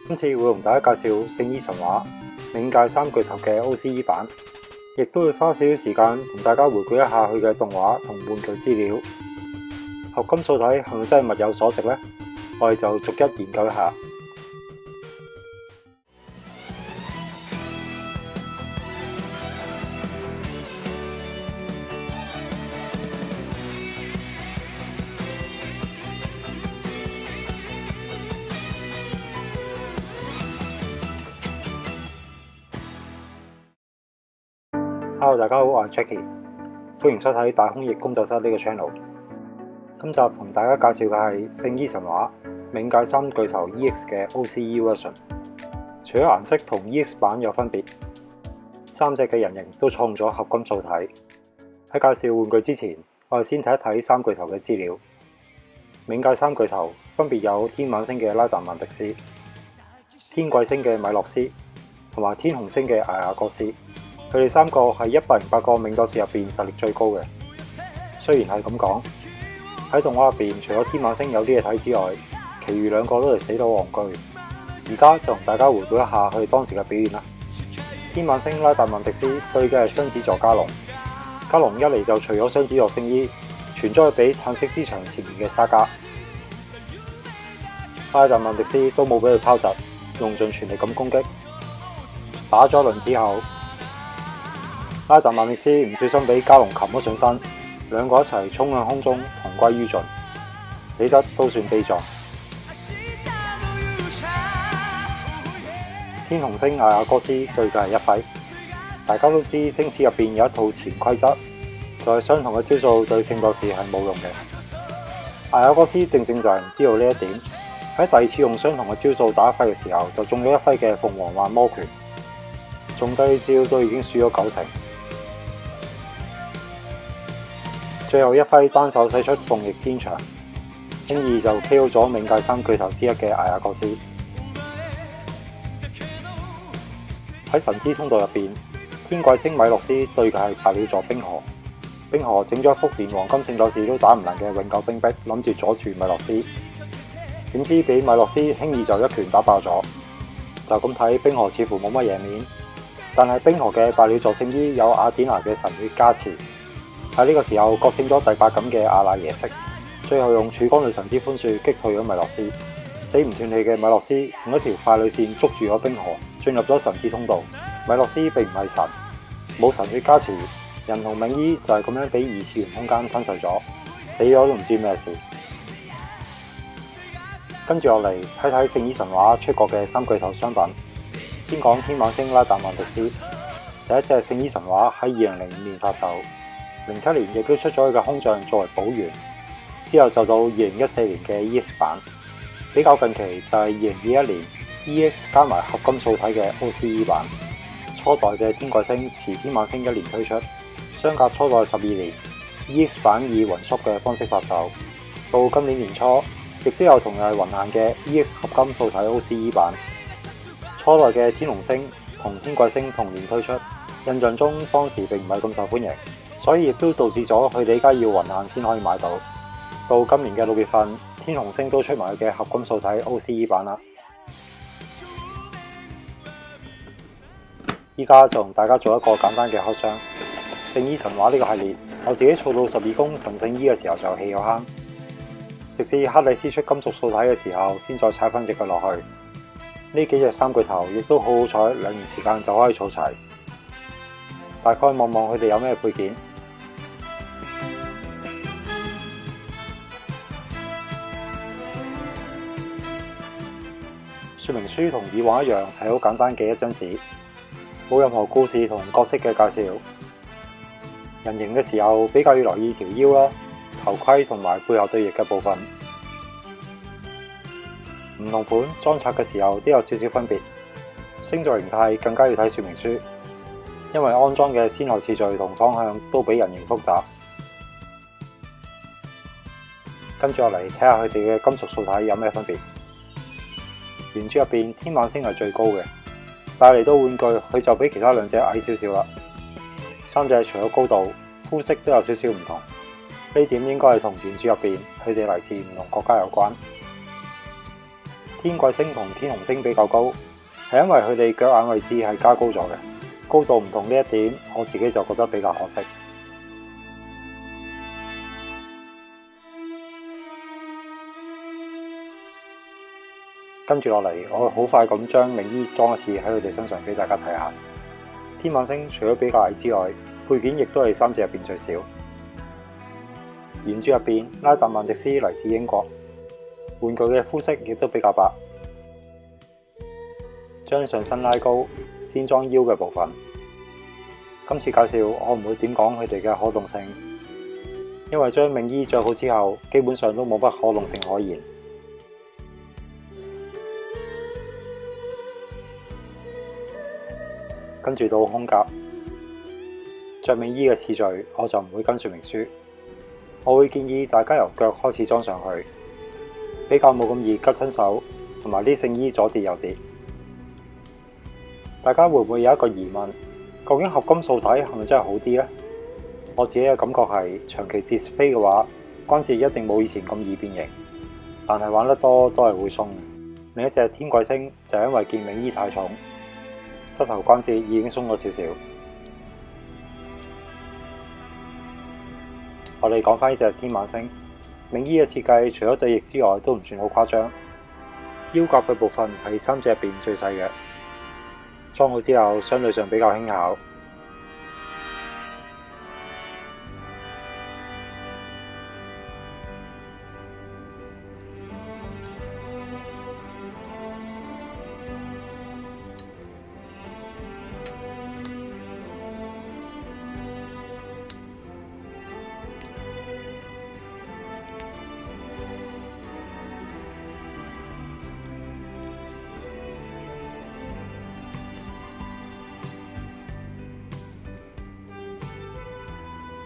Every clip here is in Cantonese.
今次會同大家介紹聖衣神話冥界三巨頭嘅 OCE 版，亦都會花少少時間同大家回顧一下佢嘅動畫同玩具資料。合金素體係咪真係物有所值呢？我哋就逐一研究一下。Hello， 大家好，我係 Jackie， 歡迎收睇大空翼工作室呢個 channel。今集同大家介紹嘅係聖衣神話冥界三巨頭 EX 嘅 OCE version。除咗顏色同 EX 版有分別，三隻嘅人形都採用咗合金素體。喺介紹玩具之前，我哋先睇一睇三巨頭嘅資料。冥界三巨頭分別有天晚星嘅拉達曼迪斯、天貴星嘅米洛斯同埋天紅星嘅艾亞哥斯。佢哋三個係108個冥鬥士入邊實力最高嘅。雖然係咁講，喺動畫入邊除咗天晚星有啲嘢睇之外，其餘兩個都係死到戇居。而家就同大家回顧一下佢哋當時嘅表現啦。天晚星拉達曼迪斯對嘅係雙子座加龍，加龍一嚟就除咗雙子座聖衣，傳咗去俾嘆息之牆前面嘅沙加。拉達曼迪斯都冇俾佢拋窒，用盡全力咁攻擊，打咗一輪之後，拉達曼迪斯唔小心俾加龍擒咗上身，兩個一齊衝向空中，同歸於盡，死得都算悲壯。天紅星艾亞哥斯對嘅係一輝，大家都知星矢入邊有一套潛規則，就係相同嘅招數對聖鬥士係冇用嘅。艾亞哥斯正就係唔知道呢一點，喺第二次用相同嘅招數打一輝嘅時候，就中咗一輝嘅鳳凰幻魔拳，中低招都已經輸咗90%。最後一揮單手使出鳳翼天翔，輕易就 KO 咗冥界三巨頭之一嘅艾亞哥斯。喺神之通道入邊，天貴星米洛斯對嘅係白鳥座冰河。冰河整咗一幅連黃金聖鬥士都打唔爛嘅永久冰壁，諗住阻住米洛斯，點知俾米洛斯輕易就一拳打爆咗。就咁睇，冰河似乎冇乜贏面，但係冰河嘅白鳥座聖衣有雅典娜嘅神血加持。喺呢個時候覺醒咗第8感嘅阿賴耶識，最後用曙光女神之寬恕擊退咗米洛斯。死唔斷氣嘅米洛斯用一條快女線捉住咗冰河，進入咗神之通道。米洛斯並唔係神，冇神血加持，人同冥衣就係咁樣俾二次元空間吞噬咗，死咗都唔知咩事。跟住落嚟睇睇聖衣神話出過嘅三巨頭商品。先講天晚星拉達曼迪斯，第一隻聖衣神話喺2005年發售。07年亦都出咗佢嘅空像作為補完，之後就到2014年嘅 EX 版，比較近期就係2021年 EX 加埋合金素體嘅 OCE 版。初代嘅天貴星遲天晚星1年推出，相隔初代12年 ，EX 版以雲縮嘅方式發售。到今年年初，亦都有同樣係雲限嘅 EX 合金素體 OCE 版。初代嘅天龍星同天貴星同年推出，印象中當時並唔係咁受歡迎。所以亦都導致咗佢哋依家要雲限先可以買到。到今年嘅6月份，天紅星都出埋佢嘅合金素體 OCE 版啦。依家就同大家做一個簡單嘅開箱。聖衣神話呢個系列，我自己儲到12宮神聖衣嘅時候就棄咗坑，直至克里斯出金屬素體嘅時候，先再踩翻隻佢落去。呢幾隻三巨頭亦都好好彩，2年時間就可以儲齊。大概望望佢哋有咩配件。說明書同以往一樣，係好簡單嘅一張紙，冇任何故事同角色嘅介紹。人形嘅時候比較要留意條腰啦、頭盔同埋背後對翼嘅部分。唔同款裝拆嘅時候都有少少分別，星座形態更加要睇說明書，因為安裝嘅先後次序同方向都比人形複雜。跟住落嚟睇下佢哋嘅金屬素體有咩分別。原著入邊天晚星係最高嘅，但係嚟到玩具佢就比其他兩隻矮少少啦。三隻除咗高度，膚色都有少少唔同，呢點應該係同原著入邊佢哋嚟自唔同國家有關。天貴星同天紅星比較高，係因為佢哋腳眼位置係加高咗嘅，高度唔同呢一點，我自己就覺得比較可惜。跟住落嚟，我會好快咁將泳衣裝一次喺佢哋身上俾大家睇下。天猛星除咗比較矮之外，配件亦都係三隻入邊最少。原著入邊，拉達曼迪斯嚟自英國，玩具嘅膚色亦都比較白。將上身拉高，先裝腰嘅部分。今次介紹我唔會點講佢哋嘅可動性，因為將泳衣着好之後，基本上都冇乜可動性可言。跟住到胸甲，着泳衣嘅次序我就唔會跟說明書，我會建議大家由腳開始裝上去，比較冇咁易拮親手，同埋啲聖衣左跌右跌。大家會唔會有一個疑問？究竟合金素體係咪真係好啲呢？我自己嘅感覺係長期 display 嘅話，關節一定冇以前咁易變形，但係玩得多都係會鬆。另一隻天貴星就係因為件泳衣太重，膝頭關節已經鬆咗少少。我哋講翻呢隻天猛星，泳衣嘅設計除咗對翼之外都唔算好誇張，腰甲嘅部分係三隻入邊最細嘅，裝好之後相對上比較輕巧。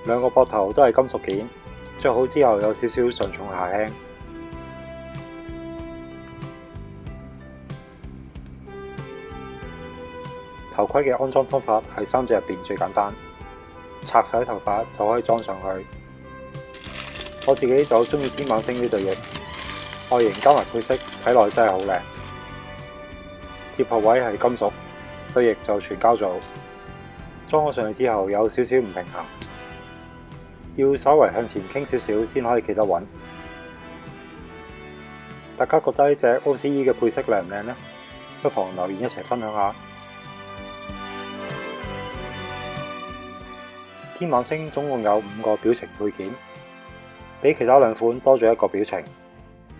兩個膊頭都係金屬件，着好之後有少少上重下輕。頭盔嘅安裝方法係三隻入邊最簡單，拆晒頭髮就可以裝上去。我自己就中意天猛星呢對翼，外形加埋配色，睇落真係好靚。接合位係金屬，對翼就全膠做，裝咗上去之後有少少唔平衡。要稍微向前傾少少先可以企得穩。大家覺得呢隻 OCE 嘅配色靚唔靚呢？不妨留言一齊分享下。天猛星總共有5個表情配件，比其他兩款多咗一個表情。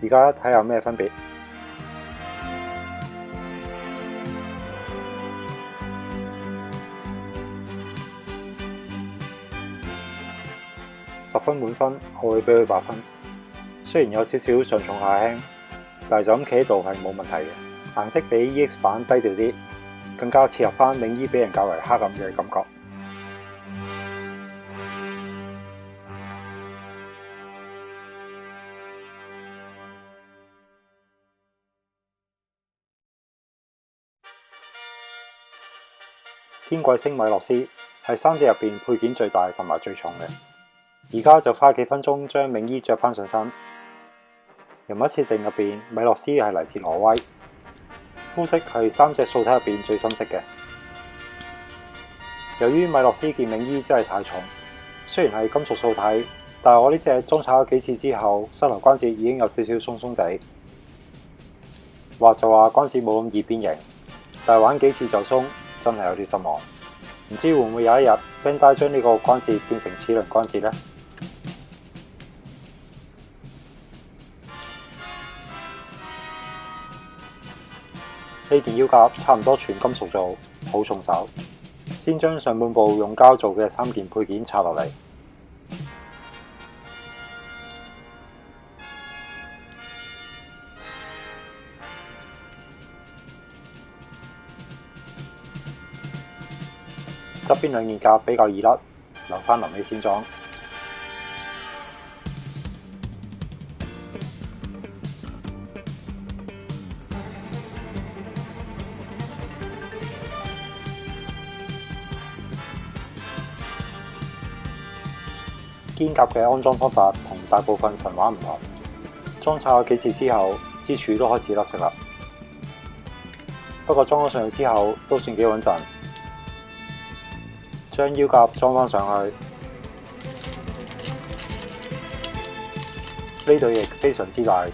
而家睇下咩分別。10分滿分，我會俾佢8分。雖然有少少上重下輕，但係就咁企喺度係冇問題嘅。顏色比 EX 版低調啲，更加切合翻泳衣俾人較為黑暗嘅感覺。天貴星米洛斯係三隻入邊配件最大同埋最重嘅。而家就花幾分鐘將泳衣着返上身。人物設定入邊，米洛斯係嚟自挪威，膚色係三隻素體入邊最深色嘅。由於米洛斯件泳衣真係太重，雖然係金屬素體，但係我呢隻裝拆咗幾次之後，膝頭關節已經有少少鬆鬆地。話就話關節冇咁易變形，但係玩幾次就鬆，真係有啲失望。唔知會唔會有一日 Bandai 將呢個關節變成齒輪關節呢？呢件腰甲差唔多全金屬做，好重手。先將上半部用膠做嘅3件配件拆落嚟。側邊2件甲比較易甩，留返臨尾先裝。肩甲嘅安裝方法同大部分神話唔同，裝拆咗幾次之後，支柱都開始甩色啦。不過裝咗上去之後都算幾穩陣。將腰夾裝返上去，呢對翼非常之大，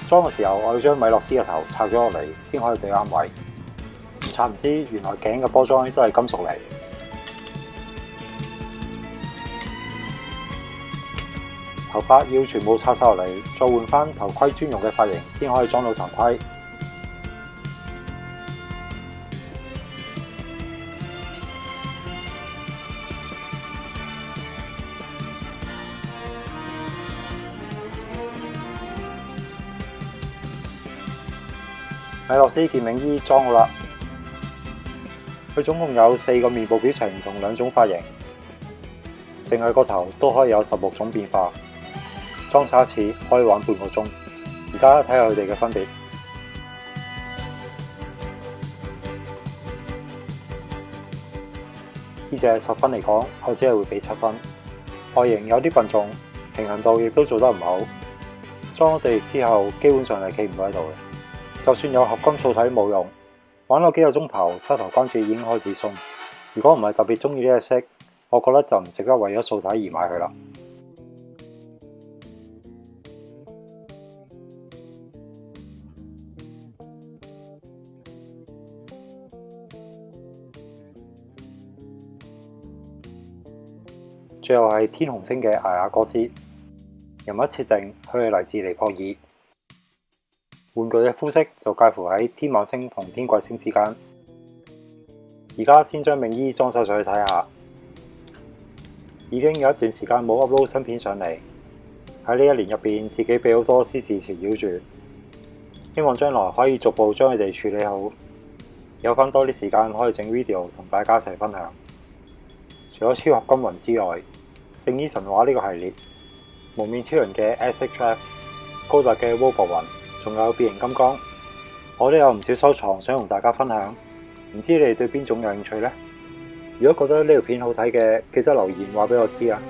裝嘅時候我要將米洛斯嘅頭拆咗落嚟先可以對啱位。唔拆唔知原來頸嘅波裝都係金屬嚟。頭髮要全部拆晒落嚟，再換返頭盔專用嘅髮型先可以裝到頭盔。米洛斯件泳衣裝好啦，佢總共有4個面部表情同2種髮型，淨係個頭都可以有16種變化。裝晒一次可以玩半個鐘，而家睇下佢哋嘅分別。呢隻10分嚟講，我只係會俾7分。外形有啲笨重，平衡度亦都做得唔好。裝咗對翼之後，基本上係企唔到喺度嘅。就算有合金素體冇用，玩咗幾個鐘頭，膝頭關節已經開始鬆。如果唔係特別中意呢隻色，我覺得就唔值得為咗素體而買佢啦。最後係天紅星嘅艾亞哥斯，人物設定佢係嚟自尼泊爾，玩具嘅膚色就介乎喺天晚星同天貴星之間。而家先將泳衣裝晒上去睇下，已經有一段時間冇 upload 新片上嚟，喺呢一年入邊自己俾好多私事纏繞住，希望將來可以逐步將佢哋處理好，有翻多啲時間可以整 video 同大家一齊分享。除咗超合金魂之外，聖衣神話呢個系列，蒙面超人嘅 SHF、高達嘅 Robo 魂，仲有變形金剛，我都有唔少收藏想同大家分享。唔知你哋對邊種有興趣呢？如果覺得呢條片好睇嘅，記得留言話俾我知啊！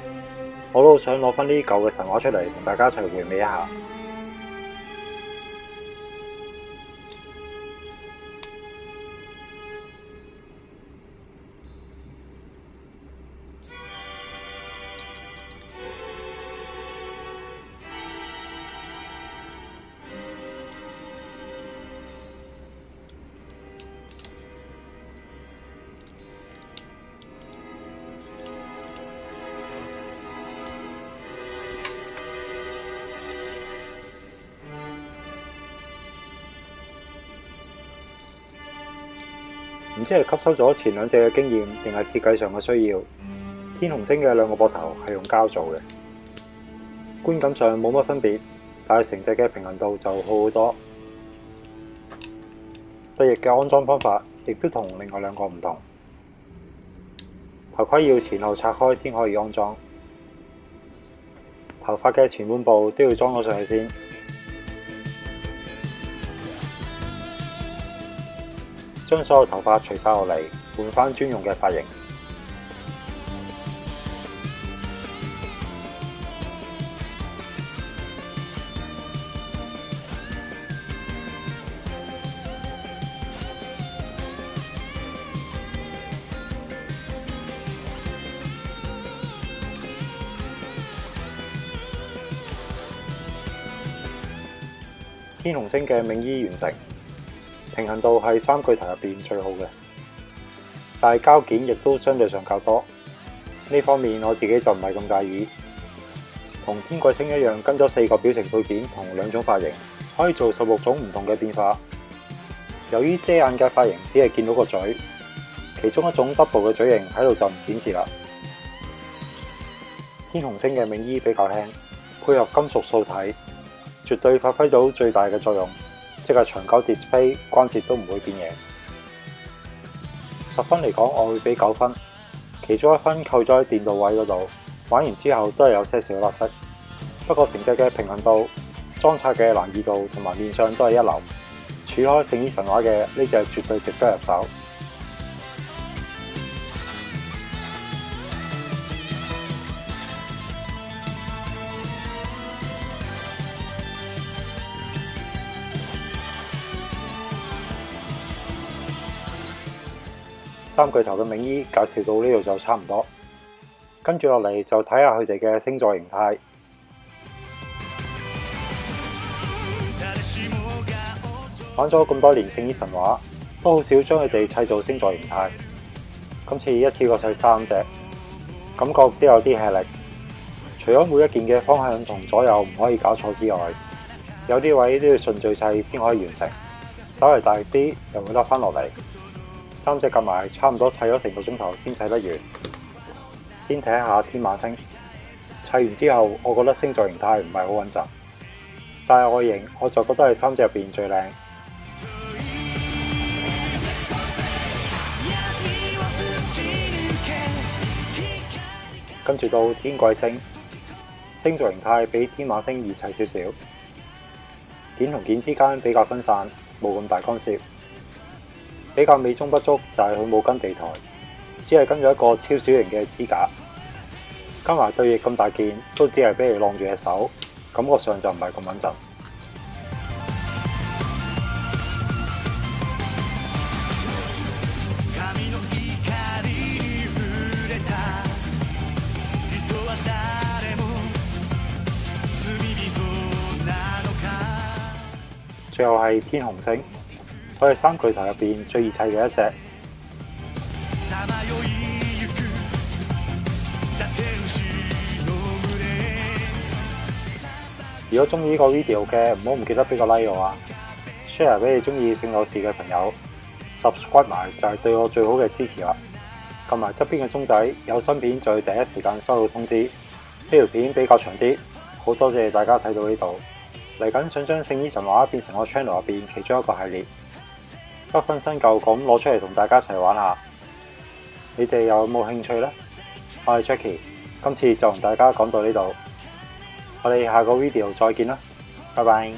我都好想攞翻啲舊嘅神話出嚟同大家一齊回味一下。唔知係吸收咗前2隻嘅經驗，定係設計上嘅需要。天紅星嘅2個膊頭係用膠做嘅，觀感上冇乜分別，但係成隻嘅平衡度就好好多。對翼嘅安裝方法亦都同另外2個唔同，頭盔要前後拆開先可以安裝，頭髮嘅前半部都要裝咗上去先。將所有頭髮除晒落嚟，換返專用嘅髮型。天紅星嘅泳衣完成。平衡度係3巨頭入邊最好嘅，但係膠件亦都相對上較多。呢方面我自己就唔係咁介意。同天貴星一樣，跟咗4個表情配件同2種髮型，可以做16種唔同嘅變化。由於遮眼嘅髮型只係見到個嘴，其中一種 double 嘅嘴型喺度就唔展示啦。天紅星嘅泳衣比較輕，配合金屬素體，絕對發揮到最大嘅作用。即係長久 display 關節都唔會變形。10分嚟講，我會俾9分，其中1分扣咗喺電鍍位嗰度，玩完之後都係有些少甩色。不過成隻嘅平衡度、裝拆嘅難易度同埋面相都係一流。處開聖衣神話嘅呢隻絕對值得入手。三巨頭嘅泳衣介紹到呢度就差唔多，跟住落嚟就睇下佢哋嘅星座形態。玩咗咁多年聖衣神話，都好少將佢哋砌做星座形態。今次一次過砌3隻，感覺都有啲吃力。除咗每一件嘅方向同左右唔可以搞錯之外，有啲位都要順序砌先可以完成。稍微大力啲又會甩翻落嚟。3隻夾埋差唔多砌咗成個鐘頭先砌得完。先睇下天馬星，砌完之後我覺得星座形態唔係好穩陣，但係外形我就覺得係3隻入邊最靚。跟住到天貴星，星座形態比天馬星易砌少少，件同件之間比較分散，冇咁大干涉。比較美中不足就係佢冇跟地台，只係跟咗一個超小型嘅支架，加埋對翼咁大件，都只係俾你晾住隻手，感覺上就唔係咁穩陣。最後係天紅星，佢係3巨頭入邊最易砌嘅一隻。如果中意呢個 video 嘅，唔好唔記得俾個 like 我啊 ，share 俾你中意聖鬥士嘅朋友 ，subscribe 埋就係對我最好嘅支持啦。撳埋側邊嘅鐘仔，有新片就會第一時間收到通知。呢條片比較長啲，好多謝大家睇到呢度。嚟緊想將聖衣神話變成我 channel 入邊其中一個系列，不分新舊咁攞出嚟同大家一齊玩下。你哋有冇興趣呢？我係 Jackie， 今次就同大家講到呢度，我哋下個 video 再見啦，拜拜。